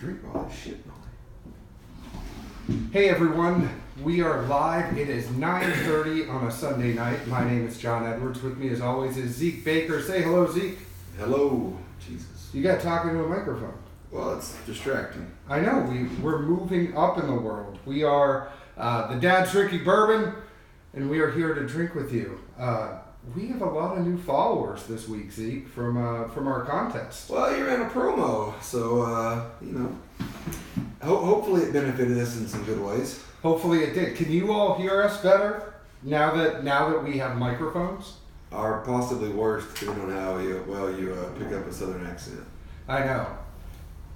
drink all this shit. Hey everyone, we are live. It is 9:30 on a Sunday night. My name is John Edwards. With me as always is Zeke Baker. Say hello, Zeke. Hello, Jesus. You got to talk into a microphone. Well, it's distracting. I know, we're moving up in the world. We are the Dad's Drinking Bourbon, and we are here to drink with you. We have a lot of new followers this week, Zeke, from our contest. Well, you're in a promo, so, hopefully it benefited us in some good ways. Hopefully it did. Can you all hear us better now that we have microphones? Or possibly worse, depending on how you pick up a southern accent. I know.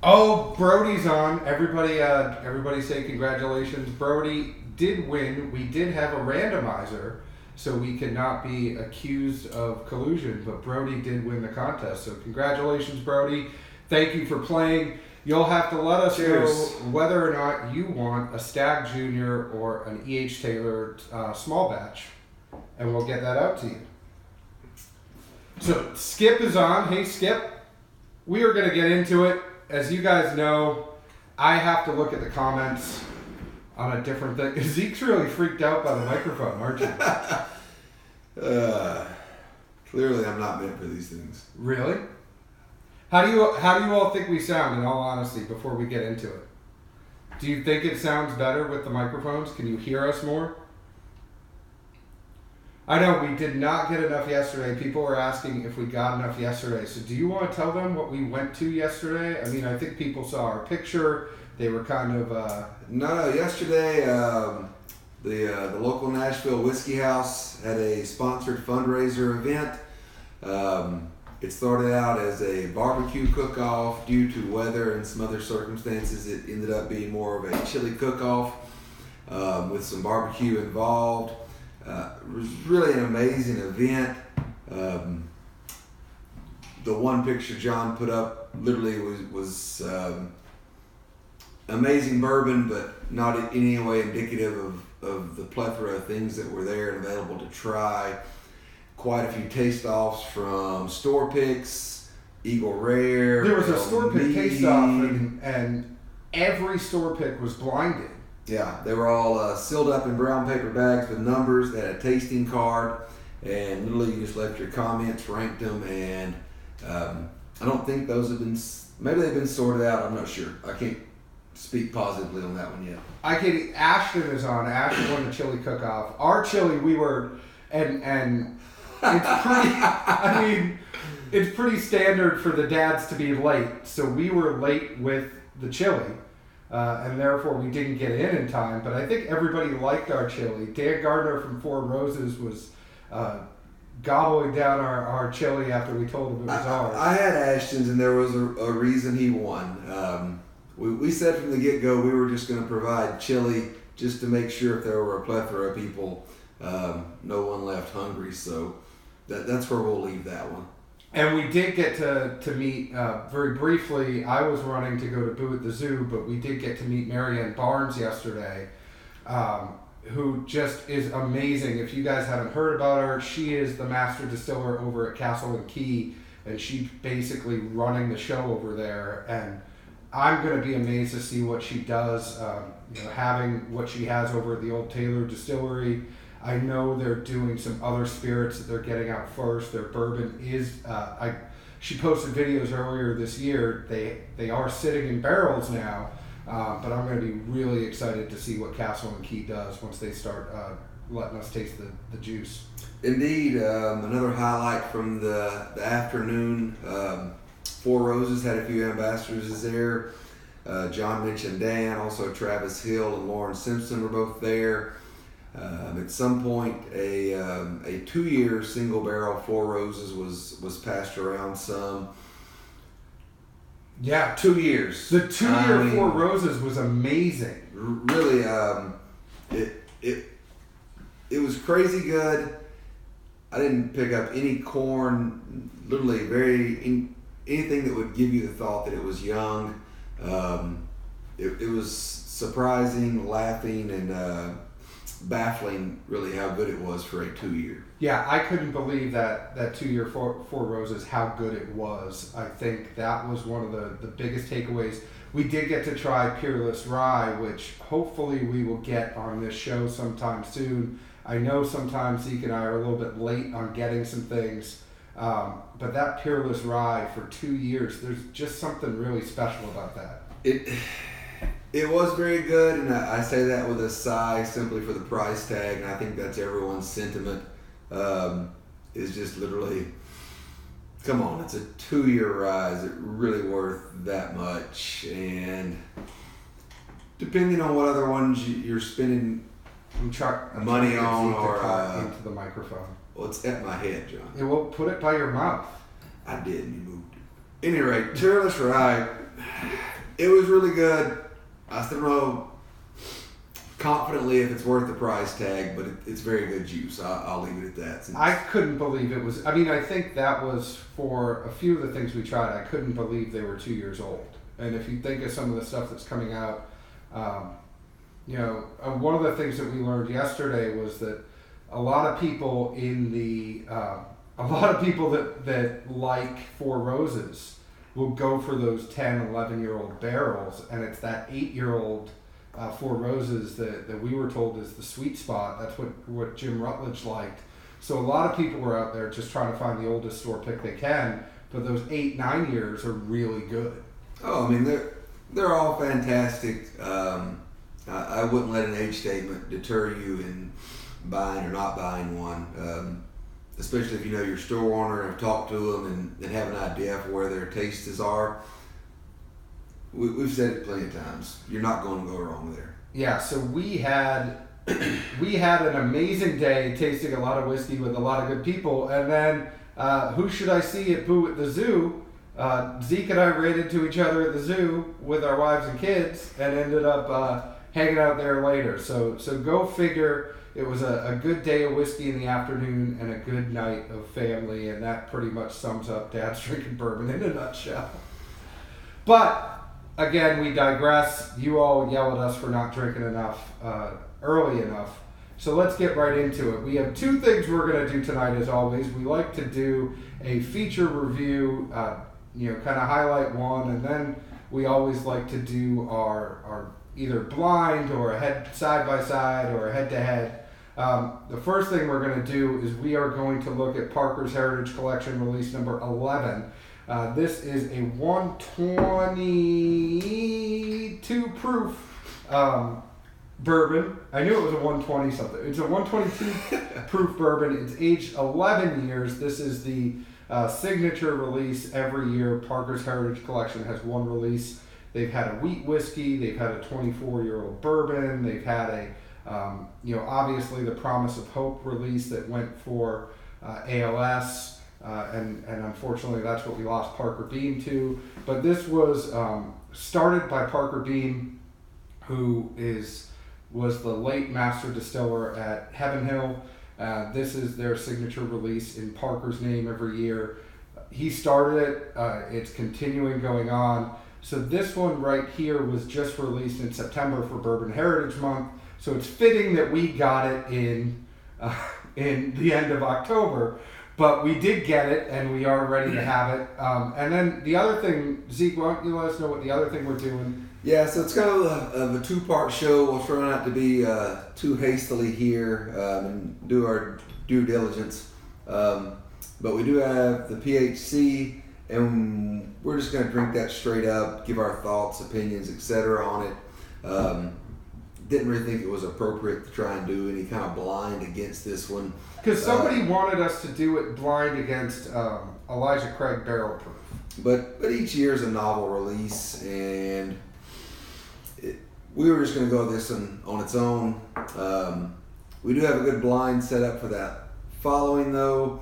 Oh, Brody's on. Everybody say congratulations. Brody did win. We did have a randomizer, so we cannot be accused of collusion, but Brody did win the contest. So congratulations, Brody. Thank you for playing. You'll have to let us know whether or not you want a Stag Junior or an E.H. Taylor small batch, and we'll get that out to you. So Skip is on. Hey, Skip. We are going to get into it. As you guys know, I have to look at the comments on a different thing. Zeke's really freaked out by the microphone, aren't you? Clearly I'm not meant for these things. Really? How do you all think we sound, in all honesty, before we get into it? Do you think it sounds better with the microphones? Can you hear us more? I know we did not get enough yesterday. People were asking if we got enough yesterday. So do you want to tell them what we went to yesterday? I mean, I think people saw our picture. They were kind of... No, yesterday the local Nashville Whiskey House had a sponsored fundraiser event. It started out as a barbecue cook-off. Due to weather and some other circumstances, it ended up being more of a chili cook-off with some barbecue involved. It was really an amazing event. The one picture John put up literally was amazing bourbon, but not in any way indicative of the plethora of things that were there and available to try. Quite a few taste-offs from store picks, Eagle Rare. There was a store pick taste-off, and every store pick was blinded. Yeah, they were all sealed up in brown paper bags with numbers. They had a tasting card, and literally you just left your comments, ranked them, and I don't think those have been, maybe they've been sorted out, I'm not sure. I can't speak positively on that one yet. Ashton is on. Ashton won the chili cook-off. Our chili, we were, and it's pretty, I mean, it's pretty standard for the dads to be late, so we were late with the chili. And therefore we didn't get in time, but I think everybody liked our chili. Dan Gardner from Four Roses was gobbling down our chili after we told him it was ours. I had Ashton's, and there was a reason he won. We said from the get-go we were just going to provide chili just to make sure if there were a plethora of people, no one left hungry. So that's where we'll leave that one. And we did get to meet, very briefly, I was running to go to Boo at the Zoo, but we did get to meet Marianne Barnes yesterday, who just is amazing. If you guys haven't heard about her, she is the master distiller over at Castle and Key, and she's basically running the show over there. And I'm going to be amazed to see what she does, having what she has over at the old Taylor distillery. I know they're doing some other spirits that they're getting out first. Their bourbon is, she posted videos earlier this year. They are sitting in barrels now, but I'm going to be really excited to see what Castle and Key does once they start letting us taste the juice. Indeed, another highlight from the afternoon. Four Roses had a few ambassadors there. John mentioned Dan, also Travis Hill and Lauren Simpson were both there. At some point, a 2-year single barrel Four Roses was passed around some. Yeah, 2 years. The 2-year Four Roses was amazing. Really, it was crazy good. I didn't pick up any corn. Literally, anything that would give you the thought that it was young. It was surprising, laughing, and baffling really how good it was for a 2-year. Yeah, I couldn't believe that 2-year Four Roses, how good it was. I think that was one of the biggest takeaways. we did get to try Peerless Rye, which hopefully we will get on this show sometime soon. I know sometimes Zeke and I are a little bit late on getting some things, but that Peerless Rye for 2 years, there's just something really special about that. It was very good, and I say that with a sigh simply for the price tag, and I think that's everyone's sentiment, is just literally, come on, it's a 2-year rye. Is it really worth that much? And depending on what other ones you're spending money on, or into the microphone. Well, it's at my head, John. It will put it by your mouth. I did, and you moved it. Any rate, Peerless Rye, it was really good. I still don't know confidently if it's worth the price tag, but it's very good juice. I'll leave it at that. I couldn't believe it was. I mean, I think that was for a few of the things we tried. I couldn't believe they were 2 years old. And if you think of some of the stuff that's coming out, one of the things that we learned yesterday was that a lot of people that like Four Roses will go for those 10, 11-year-old barrels, and it's that 8-year-old Four Roses that we were told is the sweet spot. That's what Jim Rutledge liked. So a lot of people were out there just trying to find the oldest store pick they can, but those 8, 9 years are really good. Oh, I mean, they're all fantastic. I wouldn't let an age statement deter you in buying or not buying one. Especially if you know your store owner and have talked to them and have an idea for where their tastes are. We've said it plenty of times. You're not going to go wrong there. Yeah, so we had an amazing day tasting a lot of whiskey with a lot of good people, and then who should I see at Boo at the Zoo? Zeke and I ran into each other at the zoo with our wives and kids and ended up hanging out there later. So go figure. It was a good day of whiskey in the afternoon and a good night of family, and that pretty much sums up Dad's Drinking Bourbon in a nutshell. But, again, we digress. You all yell at us for not drinking enough early enough. So let's get right into it. We have 2 things we're going to do tonight, as always. We like to do a feature review, kind of highlight one, and then we always like to do our either blind or a head side-by-side or a head-to-head. The first thing we're going to do is we are going to look at Parker's Heritage Collection release number 11. This is a 122 proof bourbon. I knew it was a 120 something. It's a 122 proof bourbon. It's aged 11 years. This is the signature release every year. Parker's Heritage Collection has one release. They've had a wheat whiskey. They've had a 24-year-old bourbon. They've had a obviously the Promise of Hope release that went for ALS, and unfortunately that's what we lost Parker Beam to. But this was started by Parker Beam, who was the late master distiller at Heaven Hill. This is their signature release in Parker's name every year. He started it. It's continuing going on. So this one right here was just released in September for Bourbon Heritage Month. So it's fitting that we got it in the end of October, but we did get it and we are ready to have it. And then the other thing, Zeke, why don't you let us know what the other thing we're doing? Yeah, so it's kind of a 2-part show. We'll try not to be too hastily here and do our due diligence. But we do have the PHC, and we're just going to drink that straight up, give our thoughts, opinions, etc. on it. Didn't really think it was appropriate to try and do any kind of blind against this one. Because somebody wanted us to do it blind against Elijah Craig Barrel Proof. But each year is a novel release, and we were just going to go this on its own. We do have a good blind set up for that. Following, though,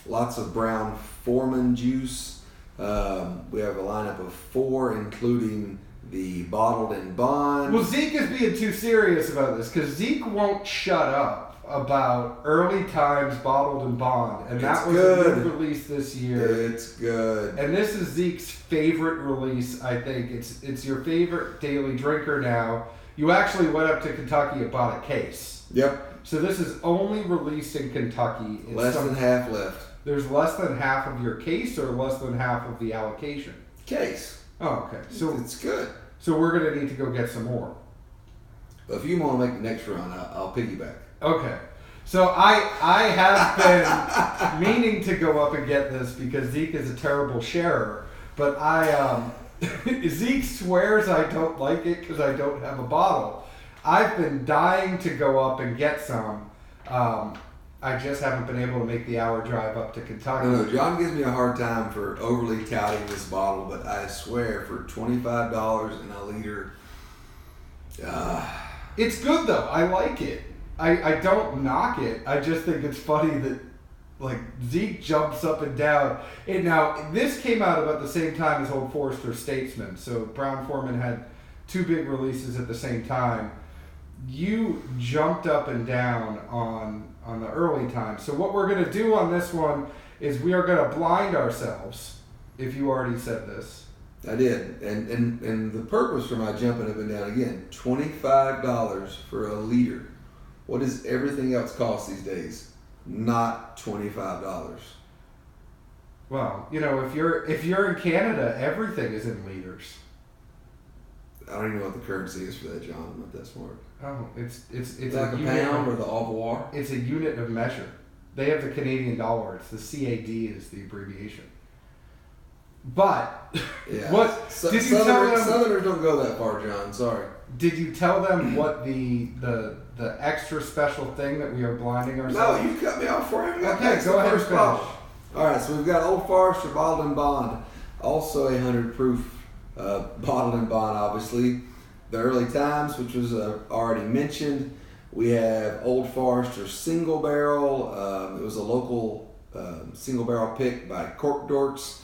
lots of Brown-Forman juice. We have a lineup of 4, including the bottled in bond. Well, Zeke is being too serious about this because Zeke won't shut up about early times bottled in bond, and that was a new release this year. It's good, and this is Zeke's favorite release. I think it's your favorite daily drinker now. You actually went up to Kentucky and bought a case. Yep. So this is only released in Kentucky. Less than half left. There's less than half of your case, or less than half of the allocation. Case. Oh, okay. So It's good. So we're gonna need to go get some more. But if you want to make the next run, I'll piggyback. Okay. So I have been meaning to go up and get this because Zeke is a terrible sharer, but Zeke swears I don't like it because I don't have a bottle. I've been dying to go up and get some. I just haven't been able to make the hour drive up to Kentucky. No, John gives me a hard time for overly touting this bottle, but I swear for $25 and a liter. It's good though. I like it. I don't knock it. I just think it's funny that like Zeke jumps up and down. And now this came out about the same time as Old Forester Statesman. So Brown-Forman had two big releases at the same time. You jumped up and down on the early time. So what we're going to do on this one is we are going to blind ourselves, if you already said this. I did. And the purpose for my jumping up and down again, $25 for a liter. What does everything else cost these days? Not $25. Well, you know, if you're in Canada, everything is in liters. I don't even know what the currency is for that, John. I'm not that smart. Oh, it's like a pound or the au revoir? It's a unit of measure. They have the Canadian dollar. It's the CAD is the abbreviation. But yeah. What did you tell them? Southerners don't go that far, John. Sorry. Did you tell them what the extra special thing that we are blinding ourselves? No, you cut me off before I got okay, go ahead and finish. All right, so we've got Old Forester Bottled and Bond, also 100 proof bottled and bond, obviously. The Early Times, which was already mentioned. We have Old Forester Single Barrel. It was a local single barrel pick by Cork Dorks.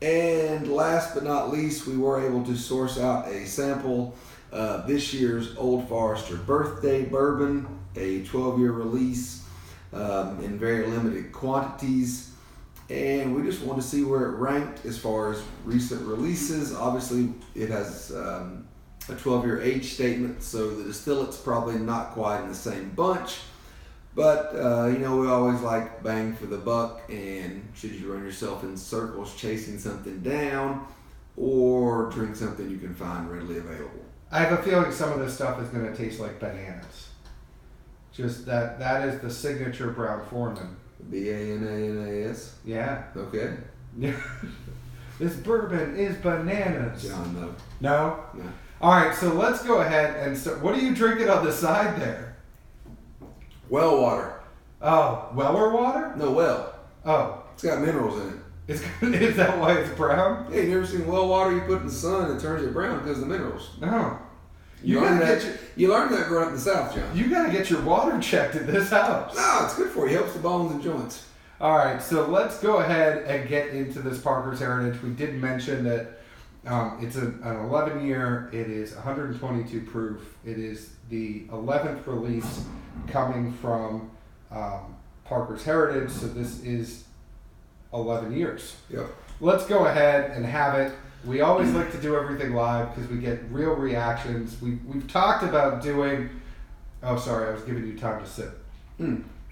And last but not least, we were able to source out a sample of this year's Old Forester Birthday Bourbon, a 12-year release in very limited quantities. And we just want to see where it ranked as far as recent releases. Obviously, it has a 12-year age statement, so the distillate's probably not quite in the same bunch. But, you know, we always like bang for the buck, and should you run yourself in circles chasing something down, or drink something you can find readily available. I have a feeling some of this stuff is going to taste like bananas. Just that is the signature Brown-Forman. Bananas? Yeah. Okay. This bourbon is bananas. John, no. No? No. All right, so let's go ahead and start. What are you drinking on the side there? Well water. Oh, Weller water? No, well. Oh. It's got minerals in it. Is that why it's brown? Hey, you never seen well water you put in the sun, it turns it brown because of the minerals. No. You learned that growing up in the South, John. You got to get your water checked at this house. No, it's good for you. It helps the bones and joints. All right, so let's go ahead and get into this Parker's Heritage. We did mention that it's an 11-year. It is 122 proof. It is the 11th release coming from Parker's Heritage, so this is 11 years. Yep. Let's go ahead and have it. We always like to do everything live because we get real reactions. We've talked about doing... Oh, sorry, I was giving you time to sip.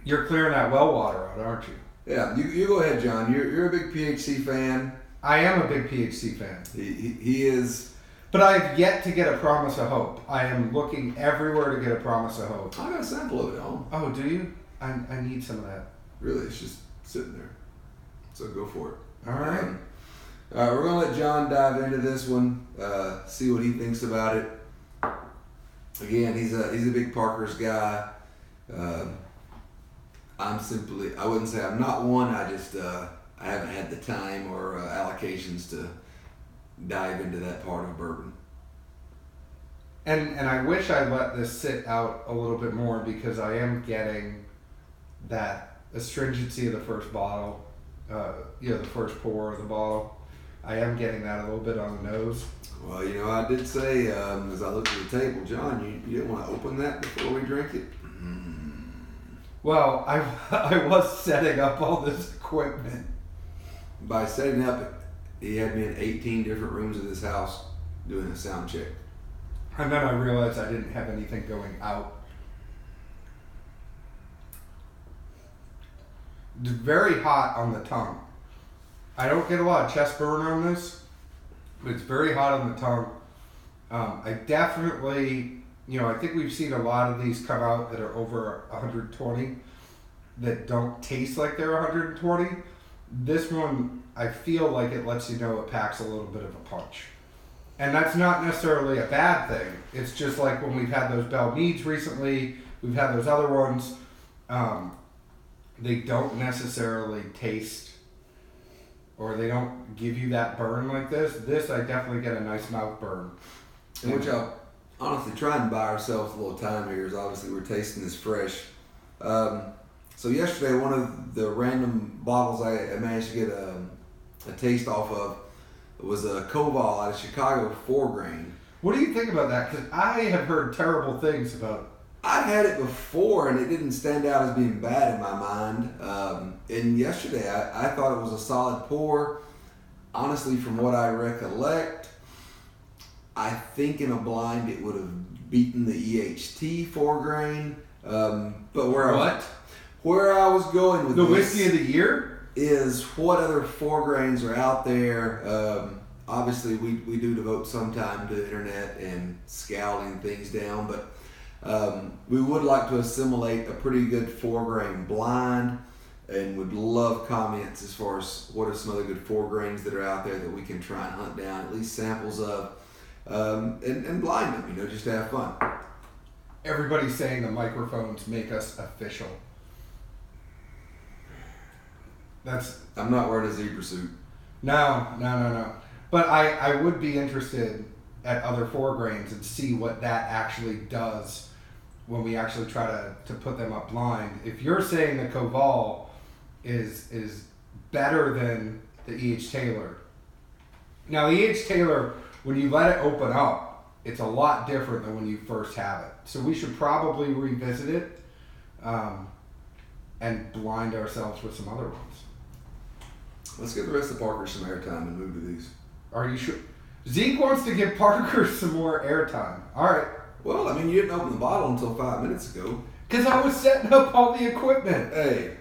You're clearing that well water out, aren't you? Yeah, you go ahead, John. You're a big PHC fan. I am a big PHC fan. He is... But I've yet to get a Promise of Hope. I am looking everywhere to get a Promise of Hope. I got a sample of it at home. Oh, do you? I need some of that. Really, it's just sitting there. So go for it. All right. All right, we're going to let John dive into this one, see what he thinks about it. Again, he's a big Parker's guy. I wouldn't say I'm not one. I just, I haven't had the time or allocations to dive into that part of bourbon. And I wish I let this sit out a little bit more because I am getting that astringency of the first bottle, the first pour of the bottle. I am getting that a little bit on the nose. Well, you know, I did say, as I looked at the table, John, you didn't want to open that before we drink it? Well, I was setting up all this equipment. By setting up, he had me in 18 different rooms of this house doing a sound check. And then I realized I didn't have anything going out. It's very hot on the tongue. I don't get a lot of chest burn on this. It's very hot on the tongue. I definitely, I think we've seen a lot of these come out that are over 120 that don't taste like they're 120. This one, I feel like it lets you know it packs a little bit of a punch. And that's not necessarily a bad thing. It's just like when we've had those Bell Meads recently, we've had those other ones. They don't necessarily taste, or they don't give you that burn like this. This, I definitely get a nice mouth burn. And which I'll honestly try and buy ourselves a little time here, is obviously we're tasting this fresh. So yesterday, one of the random bottles I managed to get a taste off of was a Koval out of Chicago, 4 grain. What do you think about that? Because I have heard terrible things about. I've had it before, and it didn't stand out as being bad in my mind. And yesterday, I thought it was a solid pour. Honestly, from what I recollect, I think in a blind it would have beaten the EHT 4 grain. But where I was going with the this whiskey of the year is what other 4 grains are out there. Obviously, we do devote some time to the internet and scouting things down, but we would like to assimilate a pretty good 4 grain blind, and would love comments as far as what are some other good 4 grains that are out there that we can try and hunt down at least samples of, and blind them, just to have fun. Everybody's saying the microphones make us official. I'm not wearing a zebra suit. No. But I would be interested at other 4 grains and see what that actually does when we actually try to put them up blind. If you're saying the Koval is better than the E.H. Taylor. Now, the E.H. Taylor, when you let it open up, it's a lot different than when you first have it. So we should probably revisit it and blind ourselves with some other ones. Let's give the rest of Parker some airtime and move to these. Are you sure? Zeke wants to give Parker some more airtime. All right. Well, you didn't open the bottle until 5 minutes ago. Because I was setting up all the equipment. Hey,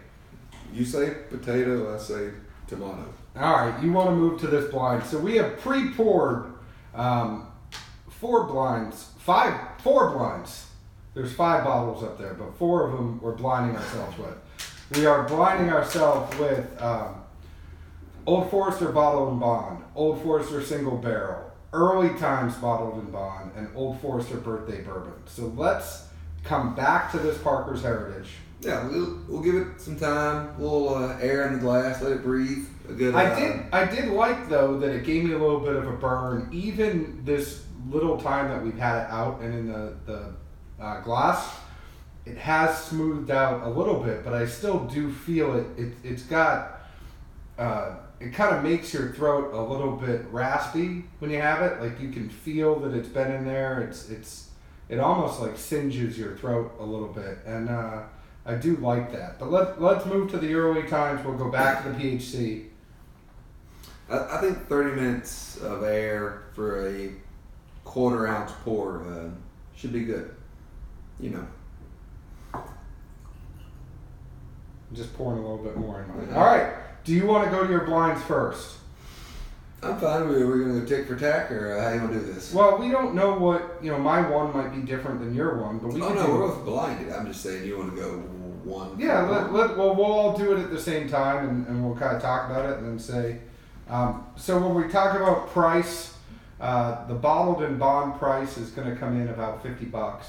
you say potato, I say tomato. All right, you want to move to this blind. So we have pre-poured 4 blinds, 4 blinds. There's 5 bottles up there, but 4 of them we're blinding ourselves with. We are blinding ourselves with Old Forester Bottled and Bond, Old Forester Single Barrel, Early Times Bottled and Bond, and Old Forester Birthday Bourbon. So let's come back to this Parker's Heritage. Yeah, we'll give it some time, a little air in the glass, let it breathe. I did like, though, that it gave me a little bit of a burn, even this little time that we've had it out and in the glass. It has smoothed out a little bit, but I still do feel it. It's got, it kind of makes your throat a little bit raspy when you have it. Like, you can feel that it's been in there. It almost like singes your throat a little bit, and I do like that. But let's move to the early times. We'll go back to the PHC. I think 30 minutes of air for a 1/4 ounce pour should be good. I'm just pouring a little bit more in mine. All right. Do you want to go to your blinds first? I'm fine. We're going to go tick for tack, or how you want to do this? Well, we don't know what, my one might be different than your one, but we can we're both blinded. I'm just saying you want to go one. Yeah, well, we'll all do it at the same time, and we'll kind of talk about it and then say. So when we talk about price, the bottled and bond price is going to come in about $50.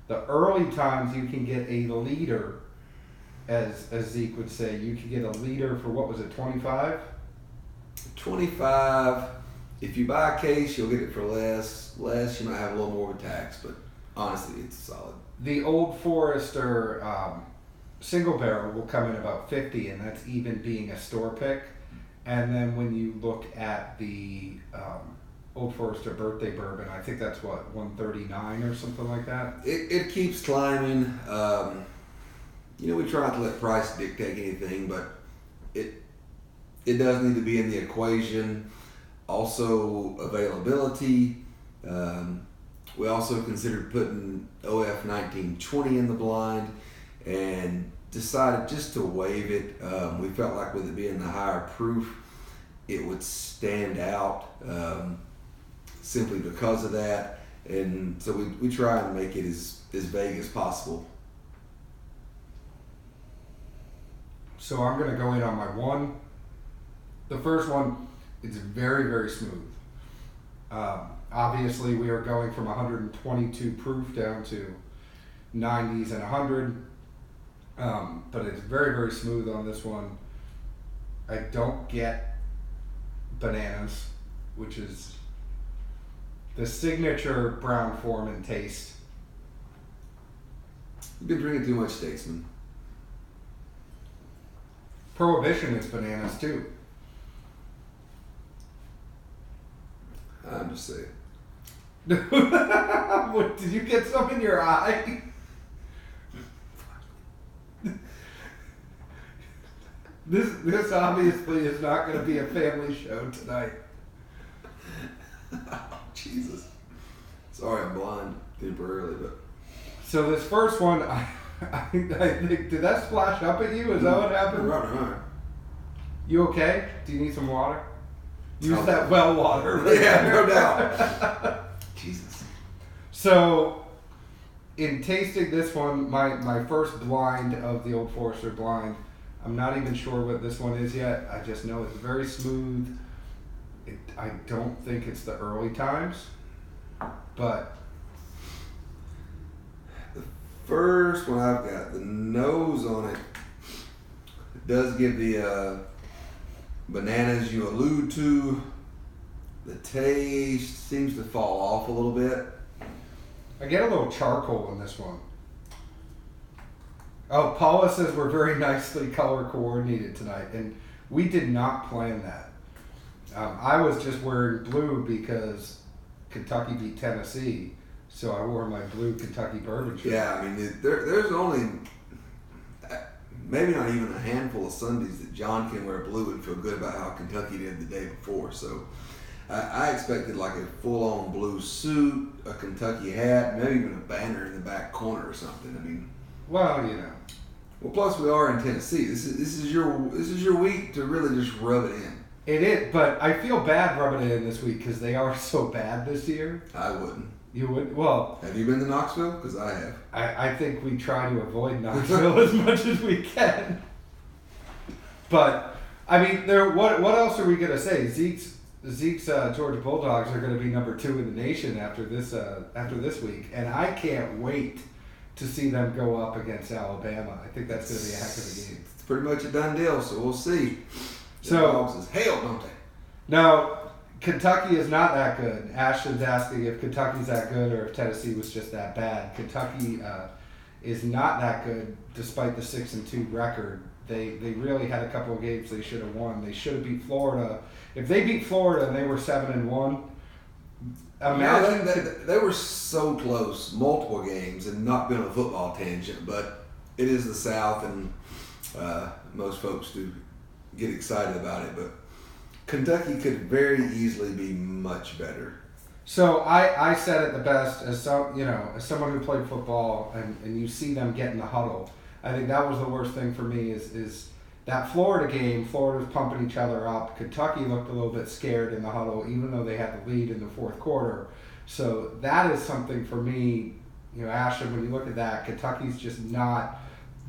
The early times you can get a liter, as Zeke would say, you can get a liter for, what was it, 25? 25. If you buy a case, you'll get it for less. You might have a little more of a tax, but honestly, it's solid. The Old Forester single barrel will come in about 50, and that's even being a store pick. And then when you look at the Old Forester Birthday Bourbon, I think that's what, 139 or something like that. It keeps climbing. We try not to let price dictate anything, but it does need to be in the equation. Also, availability. We also considered putting OF 1920 in the blind, and decided just to waive it. We felt like with it being the higher proof, it would stand out simply because of that. And so we try and make it as vague as possible. So I'm going to go in on my one. The first one, it's very, very smooth. Obviously, we are going from 122 proof down to 90s and 100. But it's very, very smooth on this one. I don't get bananas, which is the signature Brown-Forman taste. You've been drinking too much Statesman. Prohibition is bananas too. I'm just saying. What, did you get some in your eye? This obviously is not going to be a family show tonight. Jesus. Sorry, I'm blind temporarily, but. So this first one, I think, did that splash up at you? Is that what happened? Right. You okay? Do you need some water? Use that well water. Right? Yeah, no doubt. Jesus. So, in tasting this one, my first blind of the Old Forester blind, I'm not even sure what this one is yet. I just know it's very smooth. I don't think it's the early times, but the first one I've got, the nose on it does give the bananas you allude to. The taste seems to fall off a little bit. I get a little charcoal in this one. Oh, Paula says we're very nicely color coordinated tonight, and we did not plan that. I was just wearing blue because Kentucky beat Tennessee, so I wore my blue Kentucky bourbon shirt. Yeah, I mean, there's only maybe not even a handful of Sundays that John can wear blue and feel good about how Kentucky did the day before. So I expected like a full-on blue suit, a Kentucky hat, maybe even a banner in the back corner or something. I mean, well, you know. Well, plus we are in Tennessee. This is your week to really just rub it in. It is, but I feel bad rubbing it in this week because they are so bad this year. I wouldn't. You would? Well. Have you been to Knoxville? Because I have. I think we try to avoid Knoxville as much as we can. But, I mean, what else are we going to say? Zeke's Georgia Bulldogs are going to be number 2 in the nation after this week. And I can't wait to see them go up against Alabama. I think that's going to be a heck of a game. It's pretty much a done deal, so we'll see. The So, dogs is hell, don't they? Now, Kentucky is not that good. Ashton's asking if Kentucky's that good or if Tennessee was just that bad. Kentucky is not that good, despite the 6-2 record. They really had a couple of games they should have won. They should have beat Florida. If they beat Florida and they were 7-1, imagine they were so close, multiple games, and not been a football tangent. But it is the South, and most folks do get excited about it. But Kentucky could very easily be much better. So I said it the best as someone who played football and you see them get in the huddle. I think that was the worst thing for me is that Florida game. Florida was pumping each other up. Kentucky looked a little bit scared in the huddle, even though they had the lead in the fourth quarter. So that is something for me. Ashton, when you look at that, Kentucky's just not.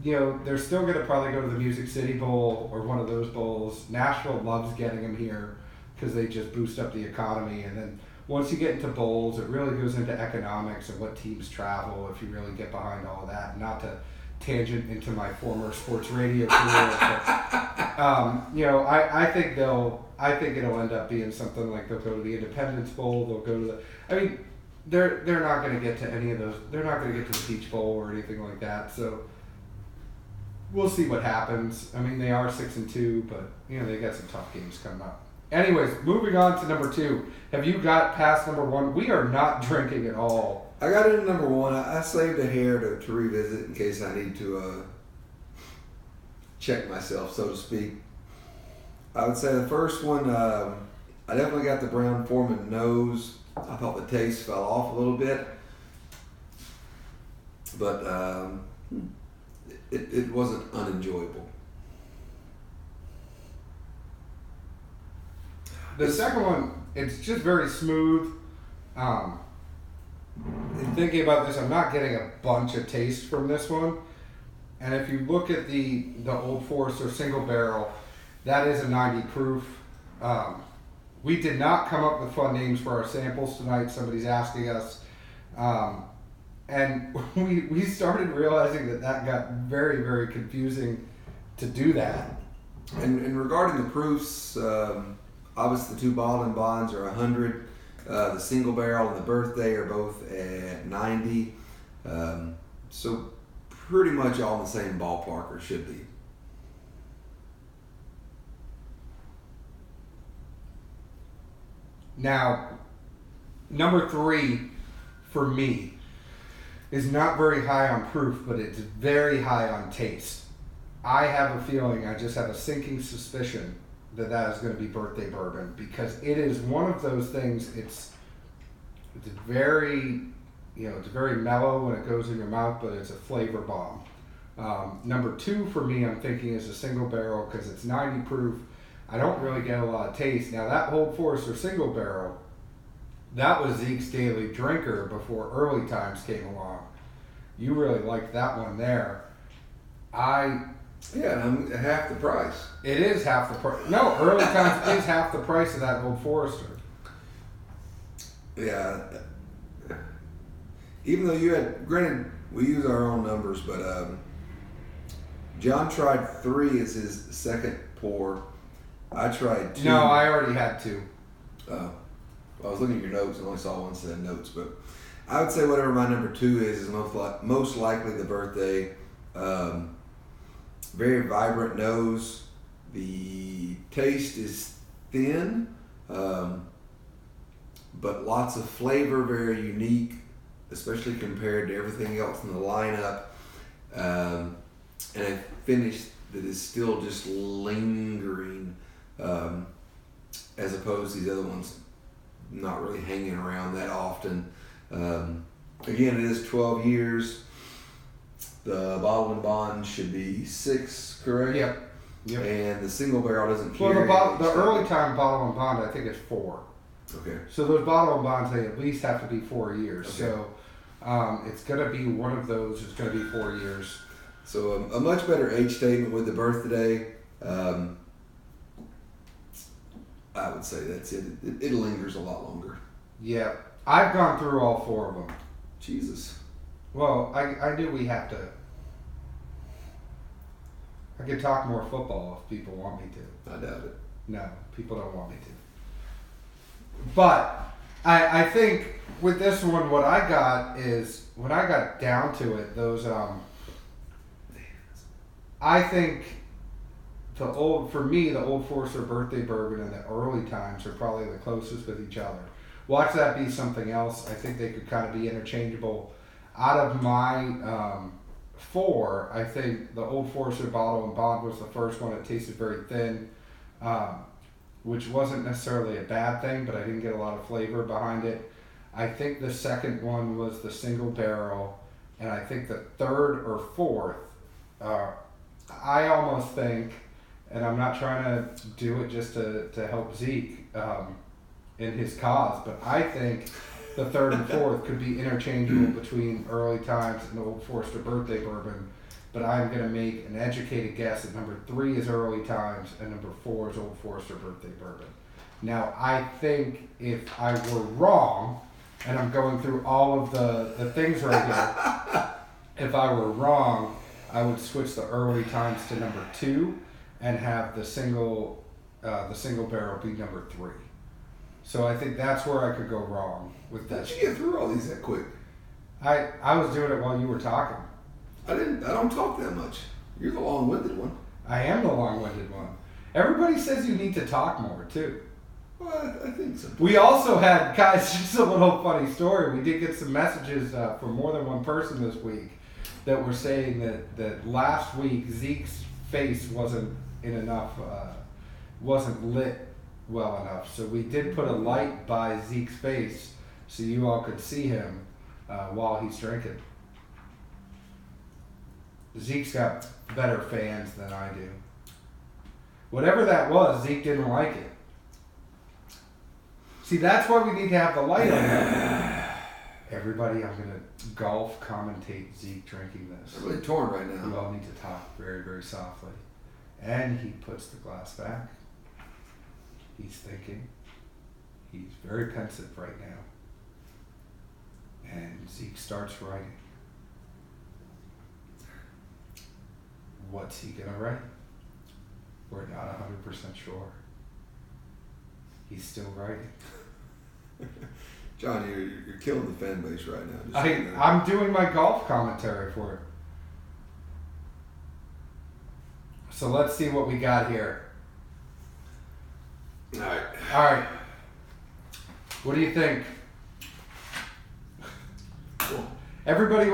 They're still going to probably go to the Music City Bowl or one of those bowls. Nashville loves getting them here because they just boost up the economy. And then once you get into bowls, it really goes into economics and what teams travel if you really get behind all of that. Not to tangent into my former sports radio career. But, I think it'll end up being something like they'll go to the Independence Bowl. They'll go to they're not going to get to any of those. They're not going to get to the Peach Bowl or anything like that. So we'll see what happens. I mean, they are 6-2, but they got some tough games coming up. Anyways, moving on to number 2. Have you got past number 1? We are not drinking at all. I got it in number 1. I saved a hair to revisit in case I need to check myself, so to speak. I would say the first one, I definitely got the Brown-Forman nose. I thought the taste fell off a little bit. But it wasn't unenjoyable. The second one, it's just very smooth. In thinking about this, I'm not getting a bunch of taste from this one. And if you look at the Old Forester single barrel, that is a 90 proof. We did not come up with fun names for our samples tonight. Somebody's asking us. And we started realizing that got very, very confusing to do that. And regarding the proofs, obviously the two bottle and bonds are 100. The single barrel and the birthday are both at 90. So pretty much all in the same ballpark, or should be. Now, number 3 for me is not very high on proof, but it's very high on taste. I have a feeling, I just have a sinking suspicion that is going to be Birthday Bourbon, because it is one of those things. It's very, it's very mellow when it goes in your mouth, but it's a flavor bomb. Number 2 for me, I'm thinking, is a single barrel, because it's 90 proof. I don't really get a lot of taste. Now, that Old Forester single barrel, that was Zeke's daily drinker before Early Times came along. You really liked that one there. Yeah, I'm half the price. It is half the price. No, Early Times is half the price of that Old Forester. Yeah. Even though you had, granted, we use our own numbers, but John tried 3 as his second pour. I tried 2. No, I already had 2. I was looking at your notes and only saw one set of notes, but I would say whatever my number 2 is most likely the birthday. Very vibrant nose. The taste is thin, but lots of flavor, very unique, especially compared to everything else in the lineup. And a finish that is still just lingering, as opposed to these other ones not really hanging around that often. Again, it is 12 years. The bottle and bond should be 6, correct? Yep. And the single barrel doesn't carry. Well, the early time bottle and bond, I think it's 4. Okay. So those bottle and bonds, they at least have to be 4 years. Okay. So it's going to be one of those. It's going to be 4 years. So a much better age statement with the birthday. I would say that's it. It lingers a lot longer. Yeah. I've gone through all 4 of them. Jesus. Well, I knew we have to. I could talk more football if people want me to. I doubt it. No, people don't want me to. But I think with this one, what I got is, when I got down to it, those I think the Old Forester Birthday Bourbon and the Early Times are probably the closest with each other. Watch that be something else. I think they could kind of be interchangeable. Out of my 4, I think the Old Forester Bottle and Bond was the first one. It tasted very thin, which wasn't necessarily a bad thing, but I didn't get a lot of flavor behind it. I think the second one was the single barrel, and I think the third or fourth, I almost think, and I'm not trying to do it just to help Zeke in his cause, but I think the third and fourth could be interchangeable between Early Times and the Old Forester Birthday Bourbon, but I'm going to make an educated guess that number 3 is Early Times and number 4 is Old Forester Birthday Bourbon. Now, I think if I were wrong, and I'm going through all of the things right here, if I were wrong, I would switch the Early Times to number 2 and have the single barrel be number 3. So I think that's where I could go wrong with How'd this. you get through all these that quick? I was doing it while you were talking. I don't talk that much. You're the long-winded one. I am the long-winded one. Everybody says you need to talk more too. Well, I think so. We also had, guys, just a little funny story. We did get some messages from more than one person this week that were saying that last week Zeke's face wasn't lit well enough. So we did put a light by Zeke's face so you all could see him while he's drinking. Zeke's got better fans than I do. Whatever that was, Zeke didn't like it. See, that's why we need to have the light on. Everybody, I'm going to golf commentate Zeke drinking this. I'm really torn right You now. all need to talk very, very softly. And he puts the glass back. He's thinking. He's very pensive right now. And Zeke starts writing. What's he going to write? We're not 100% sure. He's still writing. John, you're killing the fan base right now. Just so you know. I'm doing my golf commentary for it. So let's see what we got here. All right. All right. What do you think? Cool. Everybody,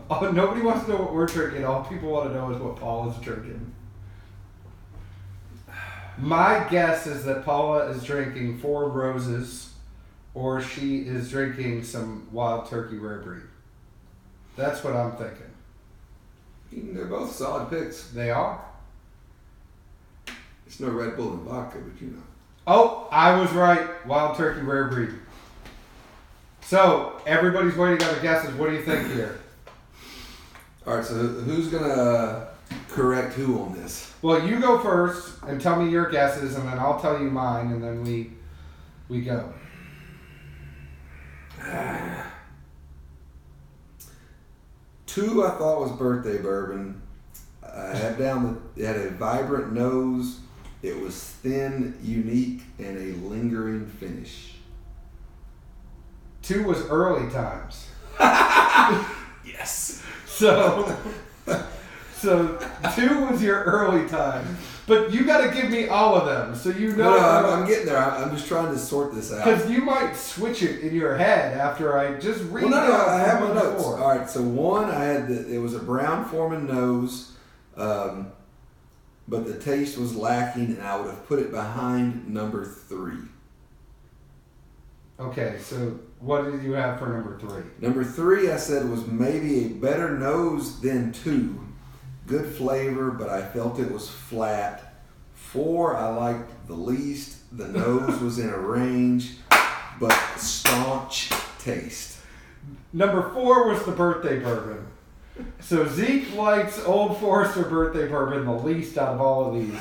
nobody wants to know what we're drinking. All people want to know is what Paul is drinking. My guess is that Paula is drinking 4 Roses, or she is drinking some Wild Turkey Rare Breed. That's what I'm thinking. They're both solid picks. They are. It's no Red Bull and vodka, but you know. Oh, I was right. Wild Turkey Rare Breed. So, everybody's waiting on the guesses. What do you think here? All right, so who's going to correct who on this? Well, you go first and tell me your guesses, and then I'll tell you mine, and then we go. 2 I thought was Birthday Bourbon. I had down that it had a vibrant nose. It was thin, unique, and a lingering finish. 2 was Early Times. Yes. So 2 was your Early Times. But you got to give me all of them, so you know. No, I'm getting there. I'm just trying to sort this out. Because you might switch it in your head after I just read. Well, no, I have my one notes. before. All right, so 1, I had it was a Brown-Forman nose, but the taste was lacking, and I would have put it behind number 3. Okay, so what did you have for number 3? Number 3, I said was maybe a better nose than 2. Good flavor, but I felt it was flat. 4, I liked the least. The nose was in a range, but staunch taste. Number 4 was the Birthday Bourbon. So Zeke likes Old Forester Birthday Bourbon the least out of all of these.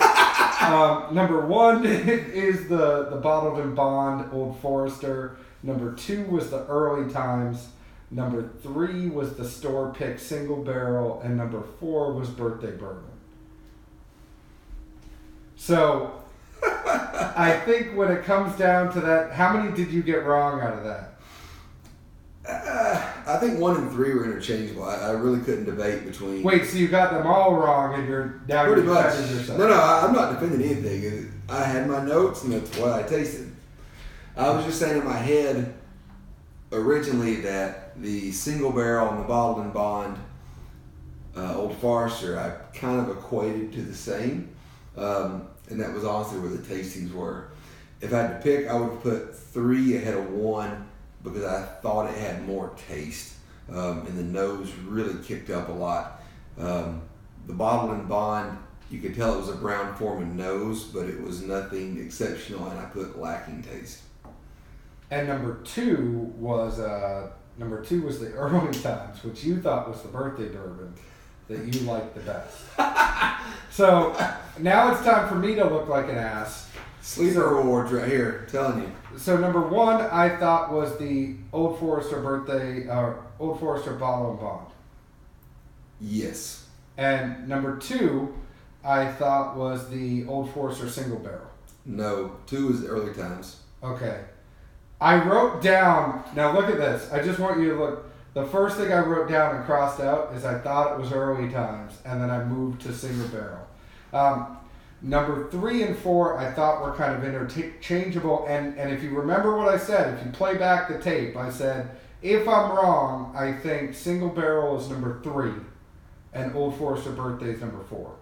Number 1 is the Bottled and Bond Old Forester. Number 2 was the Early Times. Number 3 was the store pick Single Barrel, and number 4 was Birthday Bourbon. So, I think when it comes down to that, how many did you get wrong out of that? I think 1 and 3 were interchangeable. I really couldn't debate between. Wait, so you got them all wrong, and you're now Pretty you're much. defending yourself? No, I'm not defending anything. I had my notes, and that's what I tasted. I was just saying in my head originally that the Single Barrel and the Bottled and Bond Old Forester I kind of equated to the same, and that was honestly where the tastings were. If I had to pick, I would have put 3 ahead of 1 because I thought it had more taste, and the nose really kicked up a lot. The Bottled and Bond, you could tell it was a Brown-Forman nose, but it was nothing exceptional, and I put lacking taste. And number 2 was the Early Times, which you thought was the Birthday Bourbon that you liked the best. So now it's time for me to look like an ass. Sleeper awards right here, I'm telling you. So number 1 I thought was the Old Forester Old Forester Bottle and Bond. Yes. And number 2 I thought was the Old Forester Single Barrel. No, 2 is the Early Times. Okay. I wrote down, now look at this. I just want you to look. The first thing I wrote down and crossed out is I thought it was Early Times, and then I moved to Single Barrel. Number 3 and 4 I thought were kind of interchangeable, and if you remember what I said, if you play back the tape, I said, if I'm wrong, I think Single Barrel is number 3, and Old Forester Birthday is number 4.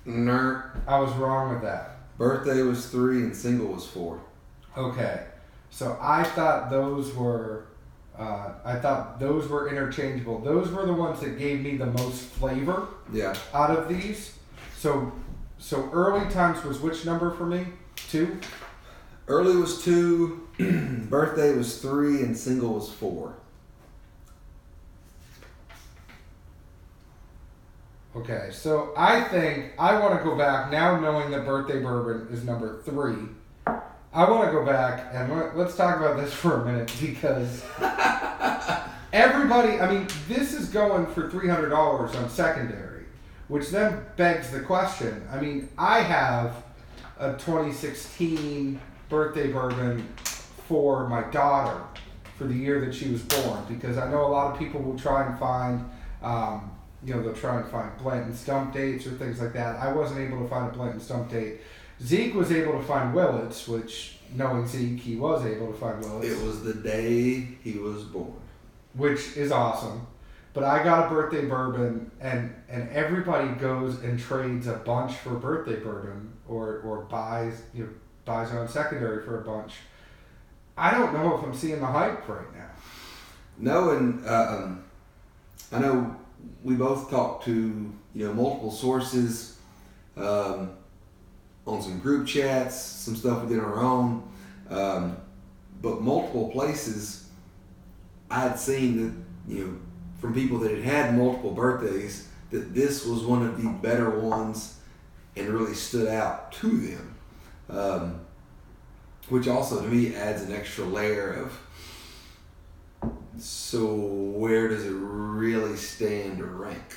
Nerd. I was wrong with that. Birthday was 3 and Single was 4. Okay. So I thought those were interchangeable. Those were the ones that gave me the most flavor. Yeah. Out of these. So Early Times was which number for me? 2? Early was 2, birthday was 3, and single was 4. Okay, so I think I want to go back now, knowing that Birthday Bourbon is number 3. I want to go back and let's talk about this for a minute, because everybody, I mean, this is going for $300 on secondary, which then begs the question. I mean, I have a 2016 Birthday Bourbon for my daughter for the year that she was born, because I know a lot of people will try and find, they'll try and find Blanton stump dates or things like that. I wasn't able to find a Blanton stump date. Zeke was able to find Willits, which, knowing Zeke, he was able to find Willits. It was the day he was born. Which is awesome. But I got a Birthday Bourbon, and everybody goes and trades a bunch for Birthday Bourbon, or buys it on secondary for a bunch. I don't know if I'm seeing the hype right now. No, and I know we both talked to multiple sources, on some group chats, some stuff we did on our own, but multiple places I had seen that from people that had had multiple birthdays that this was one of the better ones and really stood out to them, which also to me adds an extra layer of, so where does it really stand or rank?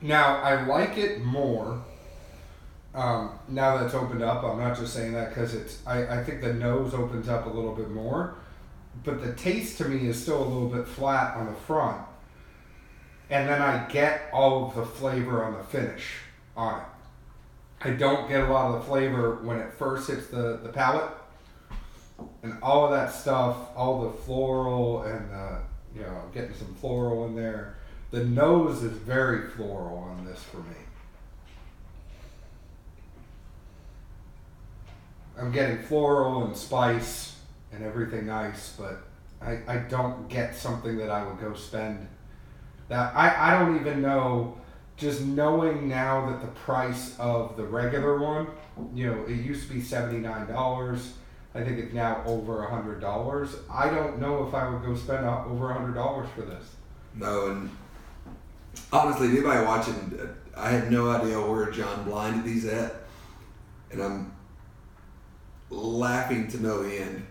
Now, I like it more now that it's opened up. I'm not just saying that because I think the nose opens up a little bit more, but the taste to me is still a little bit flat on the front. And then I get all of the flavor on the finish on it. I don't get a lot of the flavor when it first hits the palate. And all of that stuff, all the floral and getting some floral in there. The nose is very floral on this for me. I'm getting floral and spice and everything nice, but I don't get something that I would go spend. That I don't even know, just knowing now that the price of the regular one, it used to be $79. I think it's now over $100. I don't know if I would go spend over $100 for this. No, and honestly, anybody watching, I had no idea where John blinded these at, and I'm laughing to no end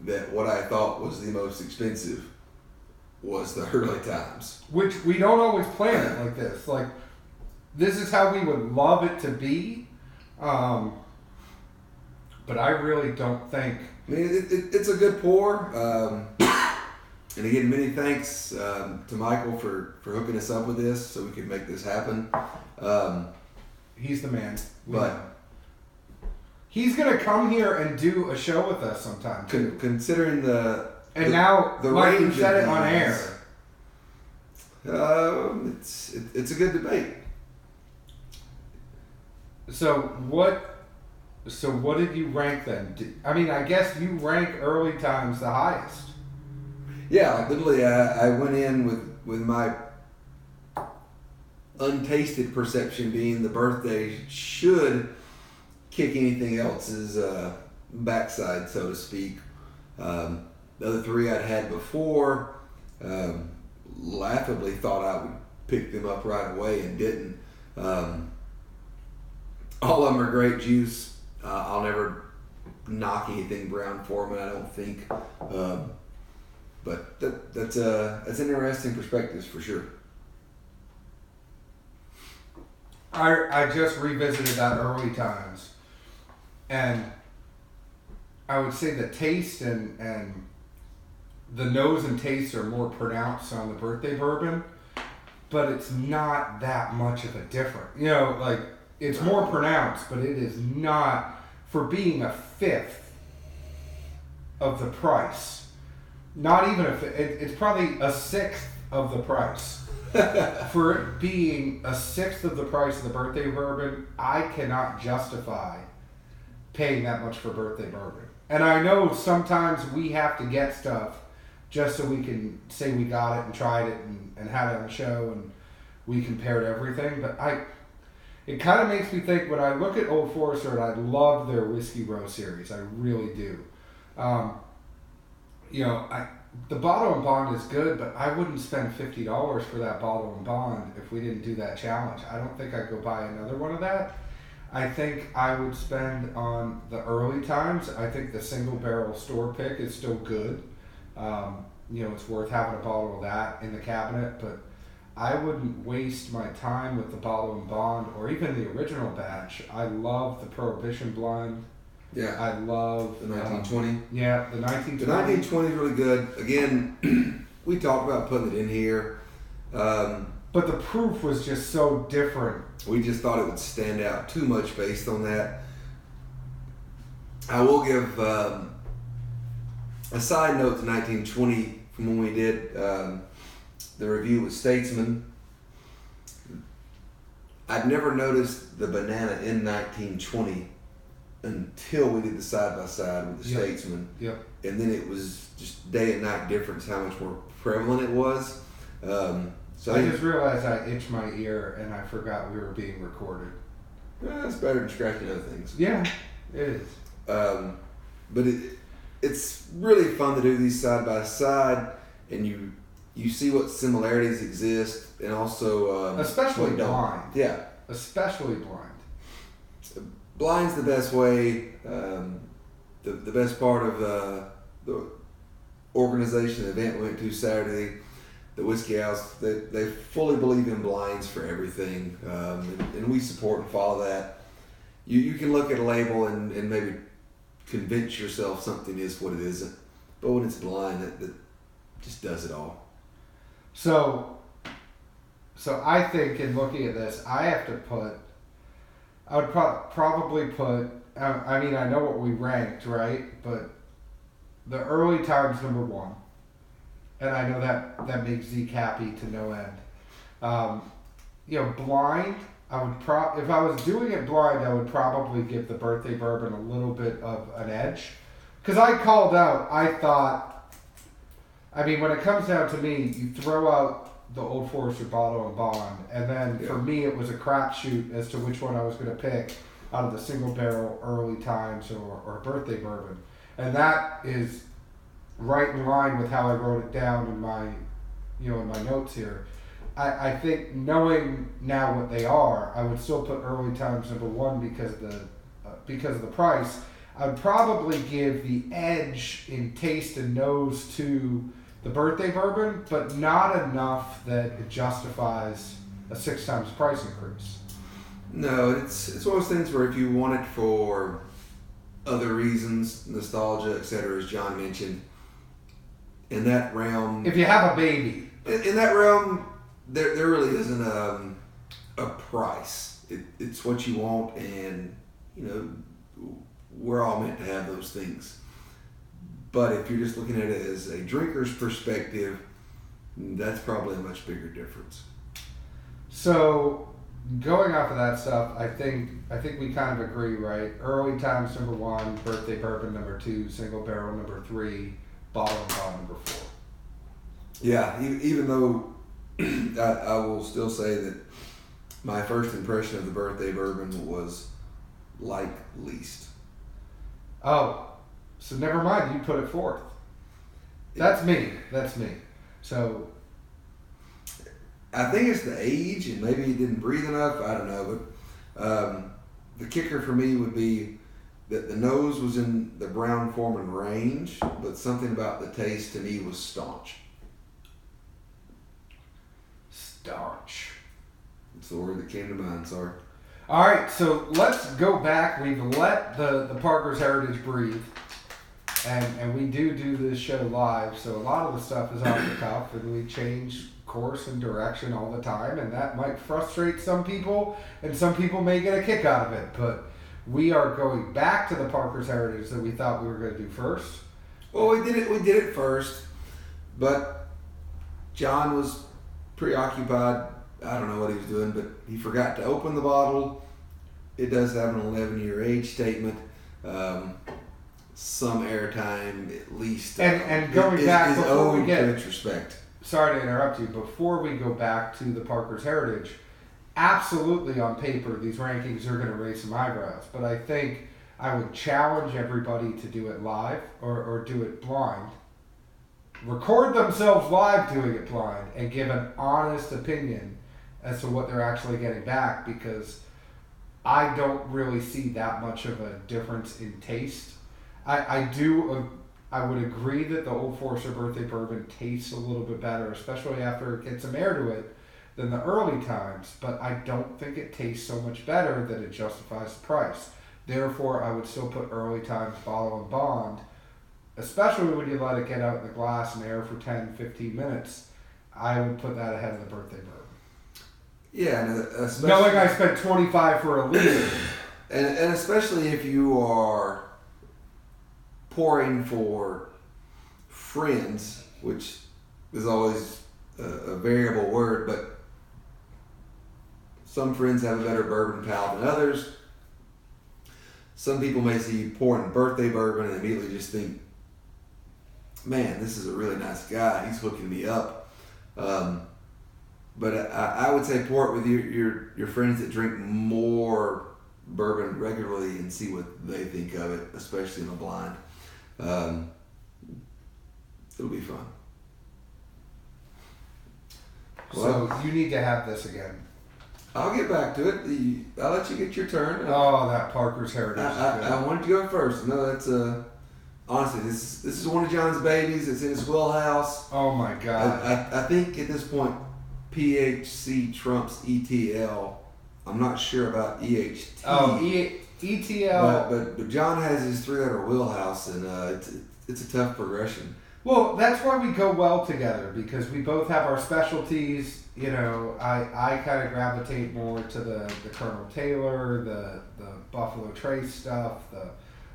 that what I thought was the most expensive was the early times. Which we don't always plan it like this. Like, this is how we would love it to be. But I really don't think... I mean, it's a good pour. And again, many thanks to Michael for hooking us up with this so we could make this happen. He's the man. But he's going to come here and do a show with us sometime, too. Considering now, like you said it on air. It's a good debate. So what did you rank then? I mean, I guess you rank early times the highest. Yeah, like literally, I went in with my untasted perception being the birthday should kick anything else's backside, so to speak. The other 3 I'd had before, laughably thought I would pick them up right away and didn't. All of them are great juice. I'll never knock anything Brown-Forman, I don't think. But that's an interesting perspective for sure. I just revisited that early times, and I would say the taste and the nose and taste are more pronounced on the Birthday Bourbon, but it's not that much of a difference. It's more pronounced, but it is not, for being a fifth of the price. Not even it's probably a sixth of the price. For it being a sixth of the price of the Birthday Bourbon, I cannot justify paying that much for Birthday Bourbon. And I know sometimes we have to get stuff just so we can say we got it and tried it and had it on the show and we compared everything. But it kind of makes me think when I look at Old Forester, and I love their Whiskey Row series. I really do. The bottle and bond is good, but I wouldn't spend $50 for that bottle and bond if we didn't do that challenge. I don't think I'd go buy another one of that. I think I would spend on the early times. I think the single barrel store pick is still good. It's worth having a bottle of that in the cabinet, but I wouldn't waste my time with the bottle and bond or even the original batch. I love the Prohibition blend. Yeah. I love the 1920. The 1920. The 1920 is really good. Again, we talked about putting it in here. But the proof was just so different. We just thought it would stand out too much based on that. I will give a side note to 1920 from when we did the review with Statesman. I'd never noticed the banana in 1920 until we did the side-by-side with the Statesman. Yep. And then it was just day and night difference how much more prevalent it was. So I just realized I itched my ear and I forgot we were being recorded. It's better than scratching other things. Yeah, it is. But it's really fun to do these side by side, and you see what similarities exist, and also especially blind. Yeah, especially blind. Blind's the best way. The best part of the organization, the event we went to Saturday, the Whiskey House, they fully believe in blinds for everything, and we support and follow that. You can look at a label and maybe convince yourself something is what it isn't, but when it's blind, that just does it all. So I think in looking at this, I would probably put, I mean, I know what we ranked, right? But the early times number one. And I know that makes Zeke happy to no end. Blind, if I was doing it blind, I would probably give the Birthday Bourbon a little bit of an edge. Because I called out, I thought, when it comes down to me, you throw out the Old Forester bottle and bond, and then for me it was a crapshoot as to which one I was going to pick out of the single barrel early times or Birthday Bourbon. And that is right in line with how I wrote it down in my notes here. I think knowing now what they are, I would still put early times number one because of the price. I would probably give the edge in taste and nose to the Birthday Bourbon, but not enough that it justifies a 6 times price increase. No, it's one of those things where if you want it for other reasons, nostalgia, etc., as John mentioned, in that realm, if you have a baby, in that realm, there really isn't a price. It's what you want, and we're all meant to have those things. But if you're just looking at it as a drinker's perspective, that's probably a much bigger difference. So going off of that stuff, I think we kind of agree, right? Early times number one, Birthday Bourbon number two, single barrel number three, bottle and bond number four. Yeah, even though I will still say that my first impression of the Birthday Bourbon was like least. Oh, so never mind. You put it fourth. That's me. So I think it's the age, and maybe he didn't breathe enough. I don't know, but the kicker for me would be that the nose was in the Brown-Forman range, but something about the taste to me was staunch. Staunch. It's the word that came to mind, sorry. All right, so let's go back. We've let the Parker's Heritage breathe, and we do this show live, so a lot of the stuff is off the cuff, and we change course and direction all the time, and that might frustrate some people, and some people may get a kick out of it, but we are going back to the Parker's Heritage that we thought we were going to do first. Well, we did it first, but John was preoccupied. I don't know what he was doing, but he forgot to open the bottle. It does have an 11-year age statement. Some airtime, at least. And going back is owed to its respect. Sorry to interrupt you. Before we go back to the Parker's Heritage, absolutely on paper, these rankings are going to raise some eyebrows, but I think I would challenge everybody to do it live or do it blind. Record themselves live doing it blind and give an honest opinion as to what they're actually getting back, because I don't really see that much of a difference in taste. I would agree that the Old Forester Birthday Bourbon tastes a little bit better, especially after it gets some air to it, than the early times, but I don't think it tastes so much better that it justifies the price. Therefore, I would still put early times bottle and bond, especially when you let it get out in the glass and air for 10, 15 minutes. I would put that ahead of the Birthday Bourbon. Yeah, and especially Knowing I spent $25 for a liter. and especially if you are pouring for friends, which is always a variable word, but some friends have a better bourbon palate than others. Some people may see you pouring birthday bourbon and immediately just think, man, this is a really nice guy. He's hooking me up. But I would say pour it with your friends that drink more bourbon regularly and see what they think of it, especially in a blind. It'll be fun. So you need to have this again. I'll get back to it. I'll let you get your turn. Oh, that Parker's Heritage. I wanted to go first. No, that's honestly, this is one of John's babies. It's in his wheelhouse. Oh my God. I think at this point, PHC trumps ETL. I'm not sure about EHT. Oh, ETL. But John has his 3-letter wheelhouse, and it's a tough progression. Well, that's why we go well together, because we both have our specialties. You know, I kind of gravitate more to the Colonel Taylor, the Buffalo Trace stuff, the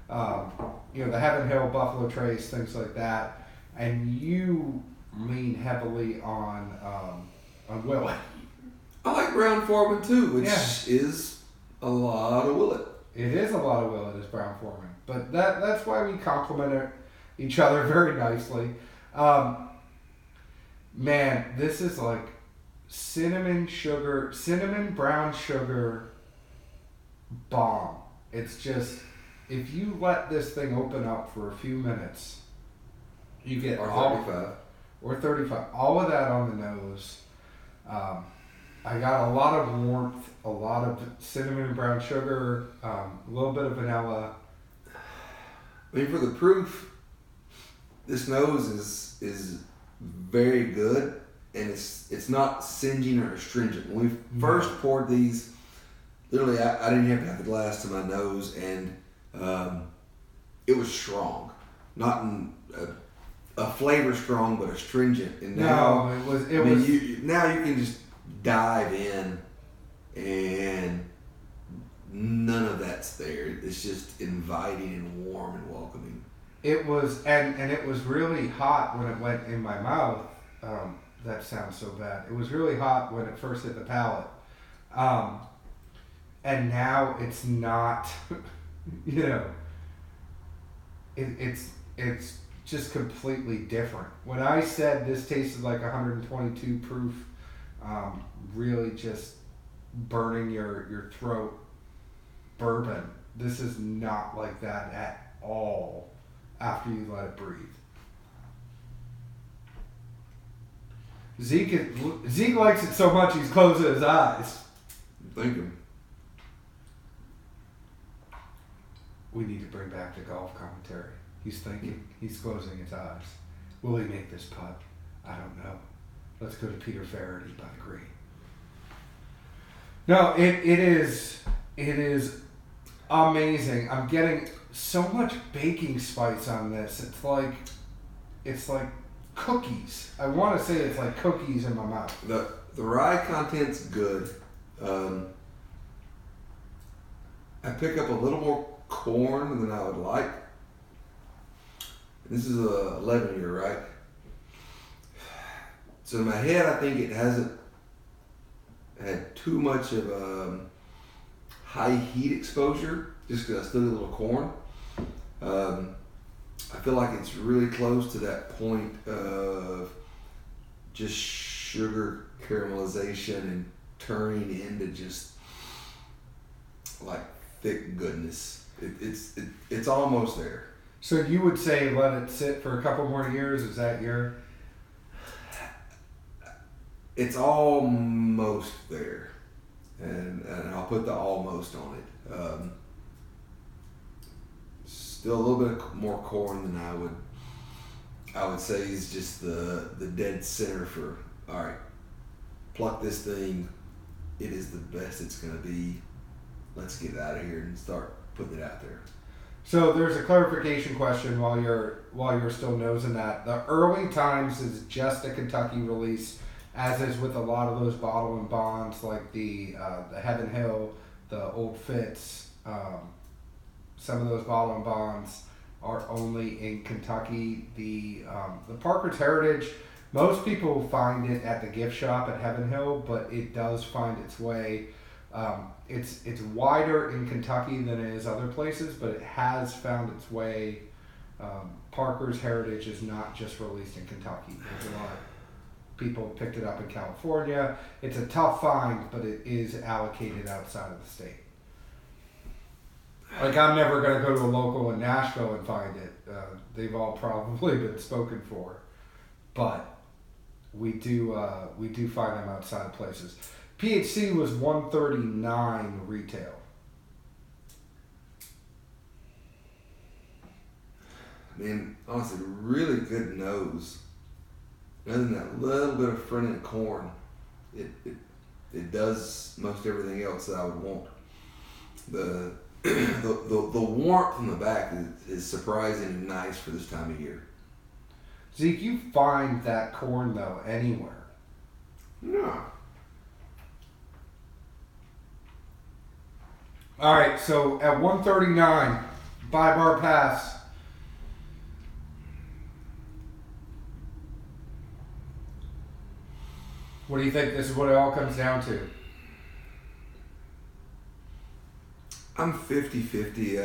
Heaven Hill Buffalo Trace, things like that, and you lean heavily on Willet. I like Brown-Forman too, which is a lot of Willet. It is a lot of Willet as Brown-Forman, but that's why we complement each other very nicely. Man, this is like cinnamon brown sugar bomb. It's just, if you let this thing open up for a few minutes, you get or 35, all of that on the nose. I got a lot of warmth, a lot of cinnamon and brown sugar, a little bit of vanilla. I mean, for the proof, this nose is very good, and it's not singeing or astringent. When we first poured these, literally I didn't have to have the glass to my nose, and it was strong, not in a flavor strong, but astringent. And now now you can just dive in, and none of that's there. It's just inviting and warm and welcoming. It was, and it was really hot when it went in my mouth. That sounds so bad. It was really hot when it first hit the palate. And now it's not, it's just completely different. When I said this tasted like 122 proof, really just burning your throat bourbon, this is not like that at all after you let it breathe. Zeke likes it so much he's closing his eyes. Thank you. We need to bring back the golf commentary. He's thinking. He's closing his eyes. Will he make this putt? I don't know. Let's go to Peter Faraday by the green. No, it is amazing. I'm getting so much baking spice on this. It's like cookies. I want to say it's like cookies in my mouth. The rye content's good. I pick up a little more corn than I would like. This is a 11-year, right? So in my head, I think it hasn't had too much of a high heat exposure, just because I still get a little corn. I feel like it's really close to that point of just sugar caramelization and turning into just like thick goodness. It's almost there. So you would say let it sit for a couple more years? Is that your? It's almost there, and I'll put the almost on it. Still a little bit more corn than I would say is just the dead center for, all right, pluck this thing. It is the best it's going to be. Let's get it out of here and start putting it out there. So there's a clarification question while you're still nosing that. The Early Times is just a Kentucky release, as is with a lot of those bottle and bonds like the Heaven Hill, the Old Fitz. Some of those bottle and bonds are only in Kentucky. The Parker's Heritage, most people find it at the gift shop at Heaven Hill, but it does find its way. It's wider in Kentucky than it is other places, but it has found its way. Parker's Heritage is not just released in Kentucky. There's a lot of people picked it up in California. It's a tough find, but it is allocated outside of the state. Like, I'm never going to go to a local in Nashville and find it. They've all probably been spoken for. But we do find them outside of places. PHC was $139 retail. I mean, honestly, really good nose. Other than that little bit of front end corn, it does most everything else that I would want. The warmth in the back is surprisingly nice for this time of year. Zeke, you find that corn though anywhere? No. All right, so at 139, buy bar pass. What do you think? This is what it all comes down to. I'm 50-50.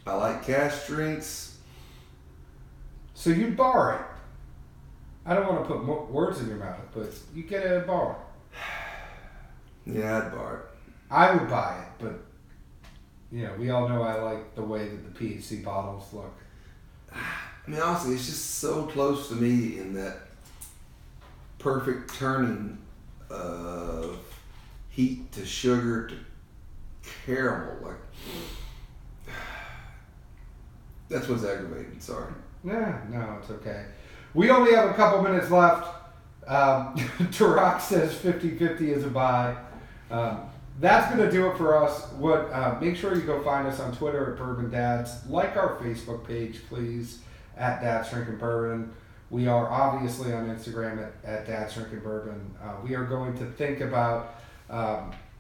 I like cash drinks. So you'd bar it. I don't want to put words in your mouth, but you get it at a bar. Yeah, I'd bar it. I would buy it, but we all know I like the way that the PHC bottles look. I mean, honestly, it's just so close to me in that perfect turning of heat to sugar to caramel. Like, that's what's aggravating. Sorry. Yeah, no, it's okay. We only have a couple minutes left. Tarak says 50-50 is a buy. That's going to do it for us. Make sure you go find us on Twitter at Bourbon Dads. Like our Facebook page, please, at Dad's Drinking Bourbon. We are obviously on Instagram at Dad's Drinking Bourbon. We are going to think about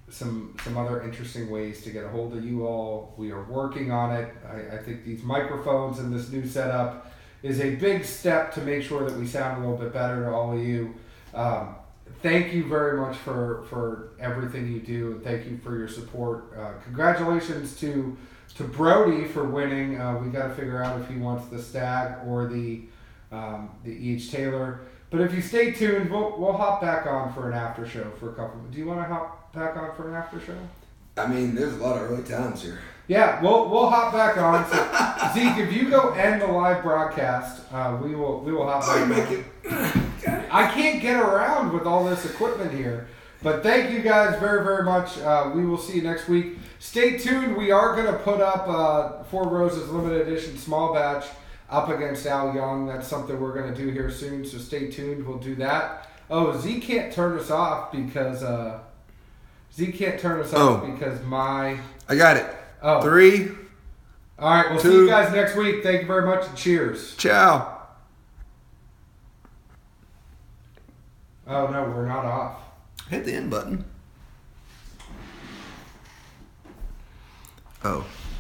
some other interesting ways to get a hold of you all. We are working on it. I think these microphones and this new setup is a big step to make sure that we sound a little bit better to all of you. Thank you very much for everything you do, and thank you for your support. Congratulations to Brody for winning. We got to figure out if he wants the Stag or the E.H. Taylor. But if you stay tuned, we'll hop back on for an after show for a couple. Do you want to hop back on for an after show? I mean, there's a lot of early times here. Yeah, we'll hop back on. So, Zeke, if you go end the live broadcast, we will hop back on. I can't get around with all this equipment here. But thank you guys very, very much. We will see you next week. Stay tuned. We are going to put up Four Roses Limited Edition Small Batch up against Al Young. That's something we're going to do here soon. So stay tuned. We'll do that. Oh, Zeke can't turn us off because my... I got it. Oh. 3. All right. We'll 2. see you guys next week. Thank you very much and cheers. Ciao. Oh, no, we're not off. Hit the end button. Oh.